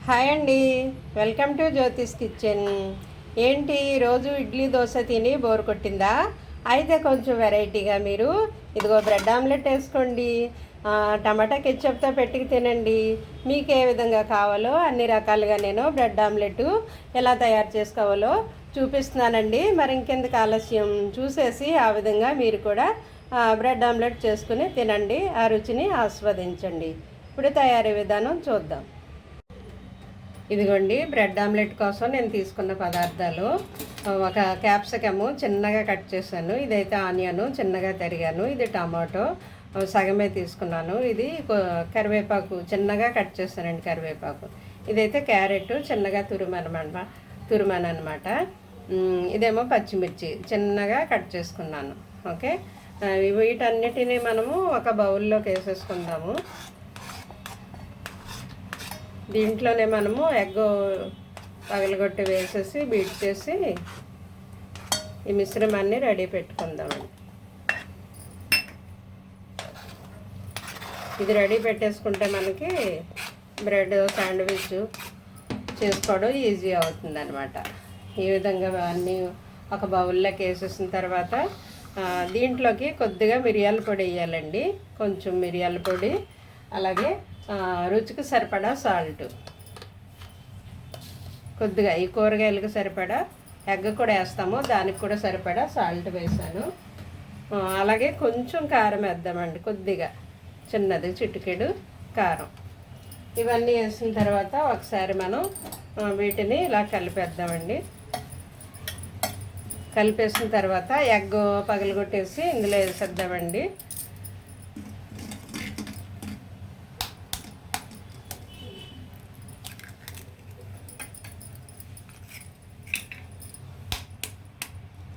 Hi అండి, welcome to Jyothish kitchen. ఏంటి రోజు ఇడ్లీ దోశ తిని బోర్ కొట్టిందా? అయితే కొంచెం వెరైటీగా మీరు ఇదిగో బ్రెడ్ ఆమ్లెట్ వేసుకోండి, టమాటా కెచ్చప్తో పెట్టుకు తినండి. మీకు ఏ విధంగా కావాలో అన్ని రకాలుగా నేను బ్రెడ్ ఆమ్లెట్ ఎలా తయారు చేసుకోవాలో చూపిస్తున్నానండి. మరి ఇంకెందుకు ఆలస్యం, చూసేసి ఆ విధంగా మీరు కూడా బ్రెడ్ ఆమ్లెట్ చేసుకుని తినండి, ఆ రుచిని ఆస్వాదించండి. ఇప్పుడు తయారీ విధానం చూద్దాం. ఇదిగోండి బ్రెడ్ ఆమ్లెట్ కోసం నేను తీసుకున్న పదార్థాలు: ఒక క్యాప్సికము చిన్నగా కట్ చేశాను, ఇదైతే ఆనియను చిన్నగా తరిగాను, ఇది టమాటో సగమే తీసుకున్నాను, ఇది కరివేపాకు చిన్నగా కట్ చేశానండి కరివేపాకు, ఇదైతే క్యారెట్ చిన్నగా తురుమాను అనమాట, ఇదేమో పచ్చిమిర్చి చిన్నగా కట్ చేసుకున్నాను. ఓకే, వీటన్నిటిని మనము ఒక బౌల్లోకి వేసేసుకుందాము. దీంట్లోనే మనము ఎగ్ పగలగొట్టి వేసేసి బీట్ చేసి ఈ మిశ్రమాన్ని రెడీ పెట్టుకుందామండి. ఇది రెడీ పెట్టేసుకుంటే మనకి బ్రెడ్ శాండ్విచ్ చేసుకోవడం ఈజీ అవుతుంది అనమాట. ఈ విధంగా అన్నీ ఒక బౌల్లోకి వేసేసిన తర్వాత దీంట్లోకి కొద్దిగా మిరియాల పొడి వేయాలండి, కొంచెం మిరియాల పొడి, అలాగే రుచికి సరిపడా సాల్ట్, కొద్దిగా ఈ కూరగాయలకు సరిపడా ఎగ్ కూడా వేస్తాము, దానికి కూడా సరిపడా సాల్ట్ వేసాను. అలాగే కొంచెం కారం వేద్దామండి, కొద్దిగా చిన్నది చిటికెడు కారం. ఇవన్నీ వేసిన తర్వాత ఒకసారి మనం వీటిని ఇలా కలిపేద్దామండి. కలిపేసిన తర్వాత ఎగ్ పగలగొట్టేసి ఇందులో వేసేద్దామండి.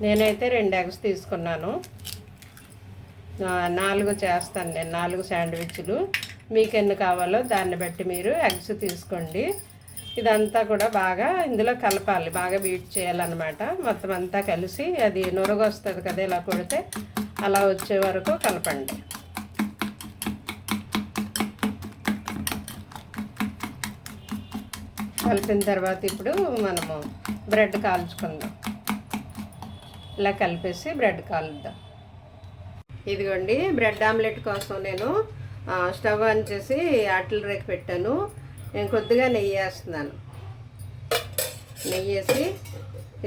నేనైతే 2 ఎగ్స్ తీసుకున్నాను, 4 చేస్తాను నేను, 4 శాండ్విచ్లు. మీకు ఎన్ని కావాలో దాన్ని బట్టి మీరు ఎగ్స్ తీసుకోండి. ఇదంతా కూడా బాగా ఇందులో కలపాలి, బాగా బీట్ చేయాలన్నమాట. మొత్తం అంతా కలిసి అది నురగ వస్తుంది కదా, ఇలా కొడితే అలా వచ్చే వరకు కలపండి. కలిపిన తర్వాత ఇప్పుడు మనము బ్రెడ్ కాల్చుకుందాం. ఇలా కలిపేసి బ్రెడ్ కాలుద్దాం. ఇదిగోండి బ్రెడ్ ఆమ్లెట్ కోసం నేను స్టవ్ ఆన్ చేసి అట్ల రేకు పెట్టాను. నేను కొద్దిగా నెయ్యి వేస్తున్నాను. నెయ్యి వేసి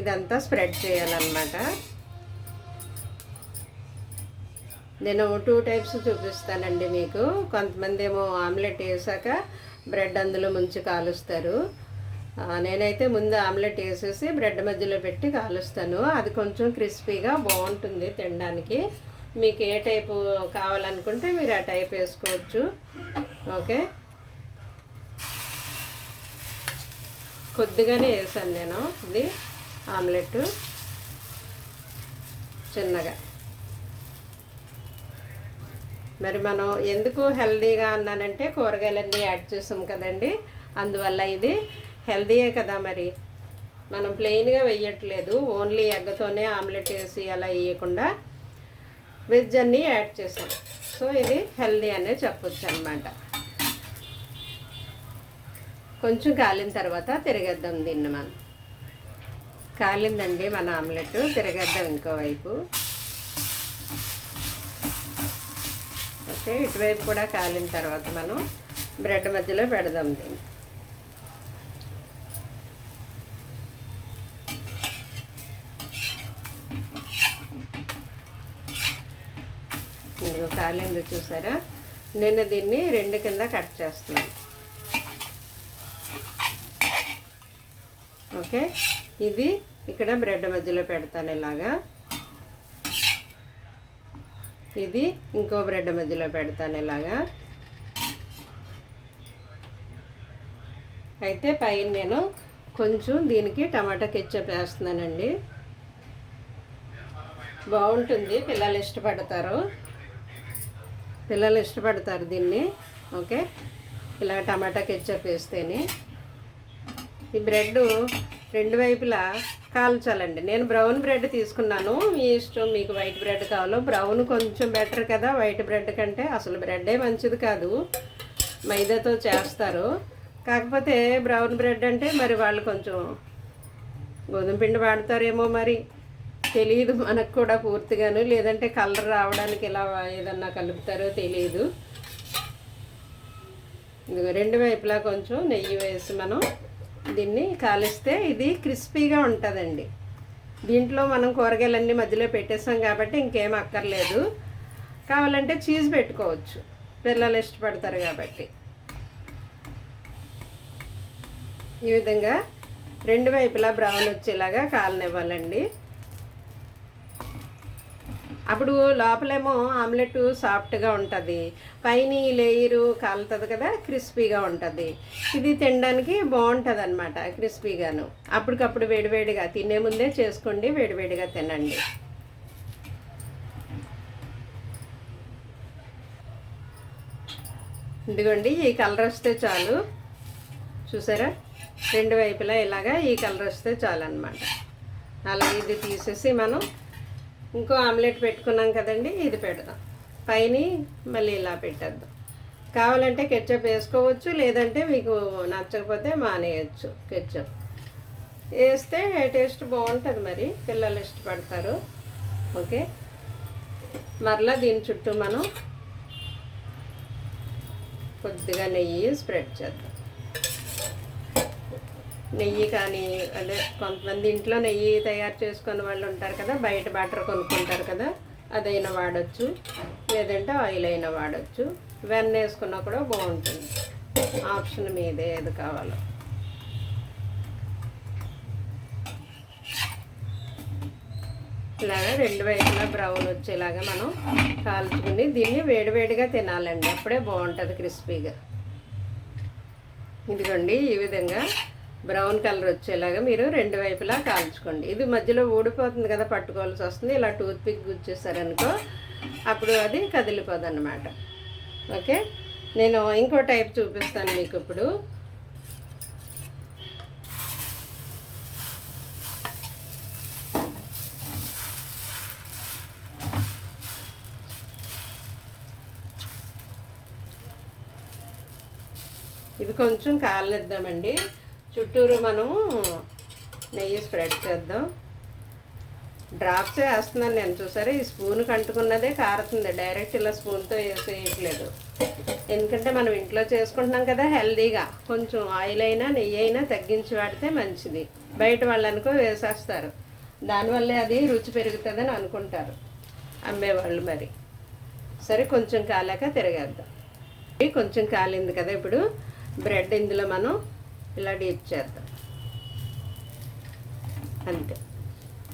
ఇదంతా స్ప్రెడ్ చేయాలన్నమాట. నేను 2 టైప్స్ చూపిస్తానండి మీకు. కొంతమంది ఏమో ఆమ్లెట్ వేసాక బ్రెడ్ అందులో ముంచి కాలుస్తారు. నేనైతే ముందు ఆమ్లెట్ వేసేసి బ్రెడ్ మధ్యలో పెట్టి కాలుస్తాను. అది కొంచెం క్రిస్పీగా బాగుంటుంది తినడానికి. మీకు ఏ టైపు కావాలనుకుంటే మీరు ఆ టైప్ వేసుకోవచ్చు. ఓకే, కొద్దిగానే వేసాను నేను ఇది ఆమ్లెట్ చిన్నగా. మరి మనం ఎందుకు హెల్దీగా అన్నానంటే కూరగాయలన్నీ యాడ్ చేసాం కదండి, అందువల్ల ఇది హెల్దీయే కదా. మరి మనం ప్లెయిన్గా వేయట్లేదు, ఓన్లీ ఎగ్గతోనే ఆమ్లెట్ వేసి అలా వేయకుండా వెజ్ అన్నీ యాడ్ చేసాం. సో ఇది హెల్దీ అనే చెప్పొచ్చు అనమాట. కొంచెం కాలిన తర్వాత తిరగేద్దాం దీన్ని. మనం కాలిందండి మన ఆమ్లెట్, తిరగేద్దాం ఇంకోవైపు. ఓకే, ఇటువైపు కూడా కాలిన తర్వాత మనం బ్రెడ్ మధ్యలో పెడదాం దీన్ని. ఇందులో కాలింది చూసారా. నేను దీన్ని 2 కింద కట్ చేస్తున్నాను. ఓకే, ఇది ఇక్కడ బ్రెడ్ మధ్యలో పెడతాను ఇలాగా, ఇది ఇంకో బ్రెడ్ మధ్యలో పెడతాను ఇలాగా. అయితే పైన నేను కొంచెం దీనికి టమాటా కెచ్చప్ వేస్తున్నానండి, బాగుంటుంది, పిల్లలు ఇష్టపడతారు దీన్ని. ఓకే, ఇలా టమాటా కెచ్చప్ వేస్తేనే. ఈ బ్రెడ్ 2 వైపులా కాల్చాలండి. నేను బ్రౌన్ బ్రెడ్ తీసుకున్నాను, మీ ఇష్టం, మీకు వైట్ బ్రెడ్ కావాలో. బ్రౌన్ కొంచెం బెటర్ కదా వైట్ బ్రెడ్ కంటే. అసలు బ్రెడ్డే మంచిది కాదు, మైదాతో చేస్తారు. కాకపోతే బ్రౌన్ బ్రెడ్ అంటే మరి వాళ్ళు కొంచెం గోధుమ పిండి వాడతారేమో, మరి తెలియదు మనకు కూడా పూర్తిగాను. లేదంటే కలర్ రావడానికి ఇలా ఏదన్నా కలుపుతారో తెలియదు. ఇదిగో రెండు వైపులా కొంచెం నెయ్యి వేసి మనం దీన్ని కాలిస్తే ఇది క్రిస్పీగా ఉంటుందండి. దీంట్లో మనం కూరగాయలన్నీ మధ్యలో పెట్టేసాం కాబట్టి ఇంకేం అక్కర్లేదు. కావాలంటే చీజ్ పెట్టుకోవచ్చు, పిల్లలు ఇష్టపడతారు కాబట్టి. ఈ విధంగా రెండు వైపులా బ్రౌన్ వచ్చేలాగా కాలనివ్వాలండి. అప్పుడు లోపలేమో ఆమ్లెట్ సాఫ్ట్గా ఉంటుంది, పైన ఈ లేయరు కాలుతుంది కదా, క్రిస్పీగా ఉంటుంది. ఇది తినడానికి బాగుంటుంది అనమాట, క్రిస్పీగాను. అప్పటికప్పుడు వేడివేడిగా తినే ముందే చేసుకోండి, వేడివేడిగా తినండి. ఇదిగోండి, ఈ కలర్ వస్తే చాలు. చూసారా, రెండు వైపులా ఇలాగా ఈ కలర్ వస్తే చాలు అనమాట. అలాగే ఇది తీసేసి మనం ఇంకో ఆమ్లెట్ పెట్టుకున్నాం కదండి, ఇది పెడదాం. పైన మళ్ళీ ఇలా పెట్టేద్దాం. కావాలంటే కెచ్చప్ వేసుకోవచ్చు, లేదంటే మీకు నచ్చకపోతే మానేయచ్చు. కెచ్చప్ వేస్తే టేస్ట్ బాగుంటుంది, మరి పిల్లలు ఇష్టపడతారు. ఓకే, మరలా దీని చుట్టూ మనం కొద్దిగా నెయ్యి స్ప్రెడ్ చేద్దాం. నెయ్యి కానీ, అదే కొంతమంది ఇంట్లో నెయ్యి తయారు చేసుకునే వాళ్ళు ఉంటారు కదా, బయట బటర్ కొనుక్కుంటారు కదా, అదైనా వాడచ్చు, లేదంటే ఆయిల్ అయినా వాడచ్చు. వెన్న వేసుకున్నా కూడా బాగుంటుంది. ఆప్షన్ మీదే ఏది కావాలో. ఇలాగా రెండు వైపులా బ్రౌన్ వచ్చేలాగా మనం కాల్చుకుని దీన్ని వేడివేడిగా తినాలండి, అప్పుడే బాగుంటుంది క్రిస్పీగా. ఇదిగోండి, ఈ విధంగా బ్రౌన్ కలర్ వచ్చేలాగా మీరు రెండు వైపులా కాల్చుకోండి. ఇది మధ్యలో ఊడిపోతుంది కదా, పట్టుకోవాల్సి వస్తుంది. ఇలా టూత్ పిక్ గుచ్చేసారనుకో అప్పుడు అది కదిలిపోదు అన్నమాట. ఓకే, నేను ఇంకో టైప్ చూపిస్తాను మీకు ఇప్పుడు. ఇది కొంచెం కాలనిద్దామండి. చుట్టూరు మనం నెయ్యి స్ప్రెడ్ చేద్దాం. డ్రాప్స్ వేస్తున్నాను నేను, చూసారా, ఈ స్పూన్కి అంటుకున్నదే కారుతుంది. డైరెక్ట్ ఇలా స్పూన్తో వేసేయట్లేదు, ఎందుకంటే మనం ఇంట్లో చేసుకుంటున్నాం కదా హెల్దీగా. కొంచెం ఆయిల్ అయినా నెయ్యి అయినా తగ్గించి వాడితే మంచిది. బయట వాళ్ళు అనుకో వేసేస్తారు, దానివల్లే అది రుచి పెరుగుతుందని అనుకుంటారు అమ్మేవాళ్ళు. మరి సరే, కొంచెం కాలాక తిరగేద్దాం. కొంచెం కాలింది కదా, ఇప్పుడు బ్రెడ్ ఇందులో మనం ఇలా డీప్ చేద్దాం, అంతే.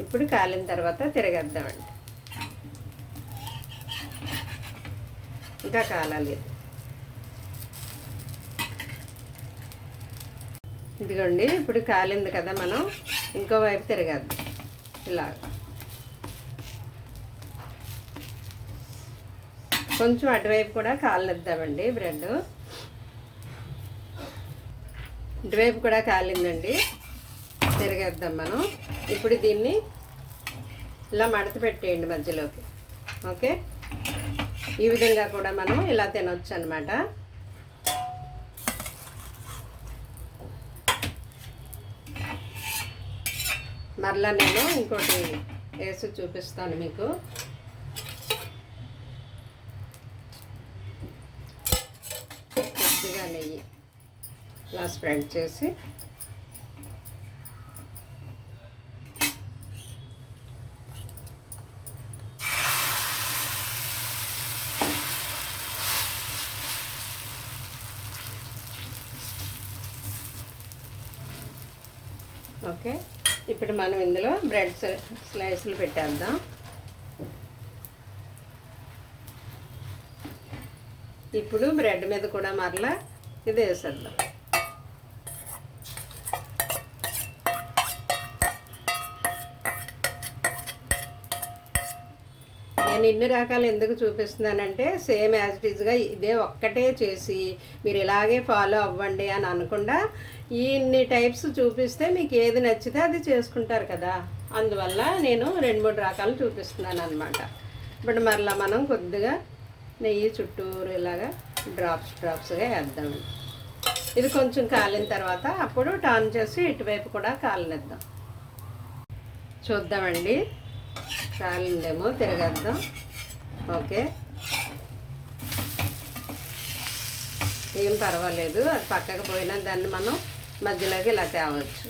ఇప్పుడు కాలిన తర్వాత తిరగేద్దామండి. ఇంకా కాలాలి. ఇదిగోండి, ఇప్పుడు కాలింది కదా, మనం ఇంకో వైపు తిరగేద్దాం. ఇలాగ కొంచెం అటువైపు కూడా కాలనిద్దామండి బ్రెడ్. ఇటువైపు కూడా కాలిందండి, తిరగేద్దాం మనం. ఇప్పుడు దీన్ని ఇలా మడత పెట్టేయండి మధ్యలోకి. ఓకే, ఈ విధంగా కూడా మనం ఇలా తినొచ్చు అన్నమాట. మరలా నేను ఇంకోటి వేసి చూపిస్తాను మీకు. కొద్దిగా నెయ్యి ఇలా స్ప్రెడ్ చేసి ఓకే, ఇప్పుడు మనం ఇందులో బ్రెడ్ స్లైస్లు పెట్టేద్దాం. ఇప్పుడు బ్రెడ్ మీద కూడా మరలా ఇది వేసేద్దాం. నేను ఇన్ని రకాలు ఎందుకు చూపిస్తున్నానంటే, సేమ్ యాజ్ ఇట్ ఈజ్గా ఇదే ఒక్కటే చేసి మీరు ఇలాగే ఫాలో అవ్వండి అని అనకుండా ఇన్ని టైప్స్ చూపిస్తే మీకు ఏది నచ్చితే అది చేసుకుంటారు కదా, అందువల్ల నేను 2-3 రకాలు చూపిస్తున్నాను అనమాట. ఇప్పుడు మరలా మనం కొద్దిగా నెయ్యి చుట్టూరు ఇలాగా డ్రాప్స్గా వేద్దామండి. ఇది కొంచెం కాలిన తర్వాత అప్పుడు టర్న్ చేసి ఇటువైపు కూడా కాలనిద్దాం. చూద్దామండి, కాలిందేమో, తిరగేద్దాం. ఓకే, ఏం పర్వాలేదు, అది పక్కకు పోయినా దాన్ని మనం మధ్యలోకి ఇలా తేవచ్చు.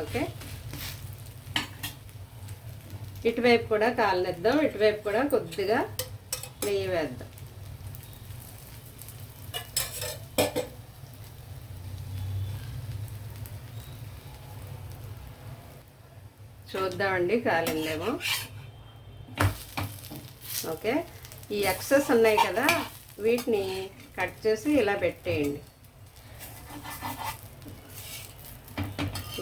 ఓకే, ఇటువైపు కూడా కాలనిద్దాం. ఇటువైపు కూడా కొద్దిగా నెయ్యి వేద్దాం. చూద్దామండి, కాలిందేమో. ఓకే, ఈ ఎక్సెస్ ఉన్నాయి కదా, వీటిని కట్ చేసి ఇలా పెట్టేయండి.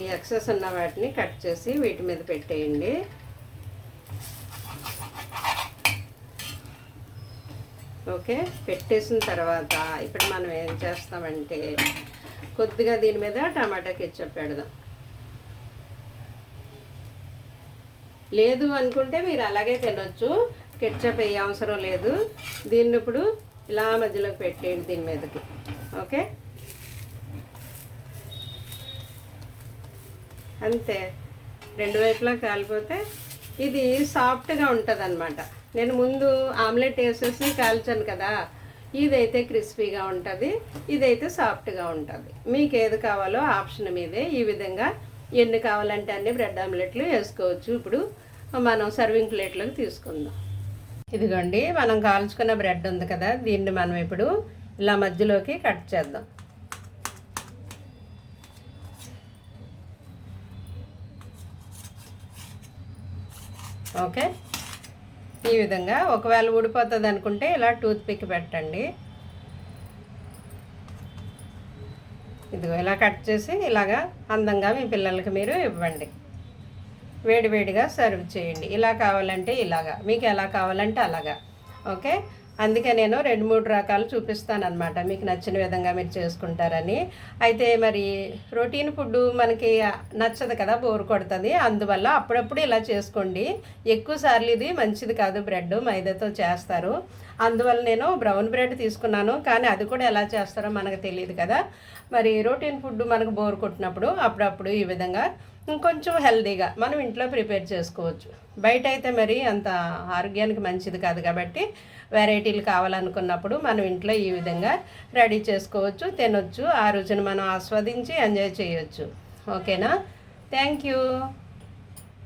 ఈ ఎక్సెస్ ఉన్న వాటిని కట్ చేసి వీటి మీద పెట్టేయండి. ఓకే, పెట్టేసిన తర్వాత ఇప్పుడు మనం ఏం చేస్తామంటే కొద్దిగా దీని మీద టమాటా కెచప్ పెడదాం. లేదు అనుకుంటే మీరు అలాగే తినొచ్చు, కెచప్ వేయ అవసరం లేదు. దీన్ని ఇప్పుడు ఇలా మధ్యలోకి పెట్టేయండి దీని మీదకి. ఓకే, అంతే, రెండు వైపులా కాలిపోతే ఇది సాఫ్ట్గా ఉంటుంది అన్నమాట. నేను ముందు ఆమ్లెట్ వేసేసి కాల్చాను కదా, ఇదైతే క్రిస్పీగా ఉంటుంది, ఇదైతే సాఫ్ట్గా ఉంటుంది. మీకు ఏది కావాలో ఆప్షన్ మీదే. ఈ విధంగా ఎన్ని కావాలంటే అన్ని బ్రెడ్ ఆమ్లెట్లు వేసుకోవచ్చు. ఇప్పుడు మనం సర్వింగ్ ప్లేట్లోకి తీసుకుందాం. ఇదిగోండి, మనం కాల్చుకున్న బ్రెడ్ ఉంది కదా, దీన్ని మనం ఇప్పుడు ఇలా మధ్యలోకి కట్ చేద్దాం. ఓకే, ఈ విధంగా. ఒకవేళ ఊడిపోతుంది అనుకుంటే ఇలా టూత్ పిక్ పెట్టండి. ఇదిగో ఇలా కట్ చేసి ఇలాగా అందంగా మీ పిల్లలకి మీరు ఇవ్వండి. వేడివేడిగా సర్వ్ చేయండి. ఇలా కావాలంటే ఇలాగా, మీకు ఎలా కావాలంటే అలాగా. ఓకే, అందుకే నేను 2-3 రకాలు చూపిస్తాను అనమాట, మీకు నచ్చిన విధంగా మీరు చేసుకుంటారని. అయితే మరి రొటీన్ ఫుడ్ మనకి నచ్చదు కదా, బోర్ కొడుతుంది. అందువల్ల అప్పుడప్పుడు ఇలా చేసుకోండి. ఎక్కువ సార్లు ఇది మంచిది కాదు, బ్రెడ్ మైదాతో చేస్తారు. అందువల్ల నేను బ్రౌన్ బ్రెడ్ తీసుకున్నాను, కానీ అది కూడా ఎలా చేస్తారో మనకు తెలియదు కదా. మరి రొటీన్ ఫుడ్ మనకు బోర్ కొట్టినప్పుడు అప్పుడప్పుడు ఈ విధంగా ఇంకొంచెం హెల్తీగా మనం ఇంట్లో ప్రిపేర్ చేసుకోవచ్చు. బయట అయితే మరి అంత ఆరోగ్యానికి మంచిది కాదు కాబట్టి వెరైటీలు కావాలనుకున్నప్పుడు మనం ఇంట్లో ఈ విధంగా రెడీ చేసుకోవచ్చు, తినొచ్చు. ఆ రుచిని మనం ఆస్వాదించి ఎంజాయ్ చేయొచ్చు. ఓకేనా? Thank you.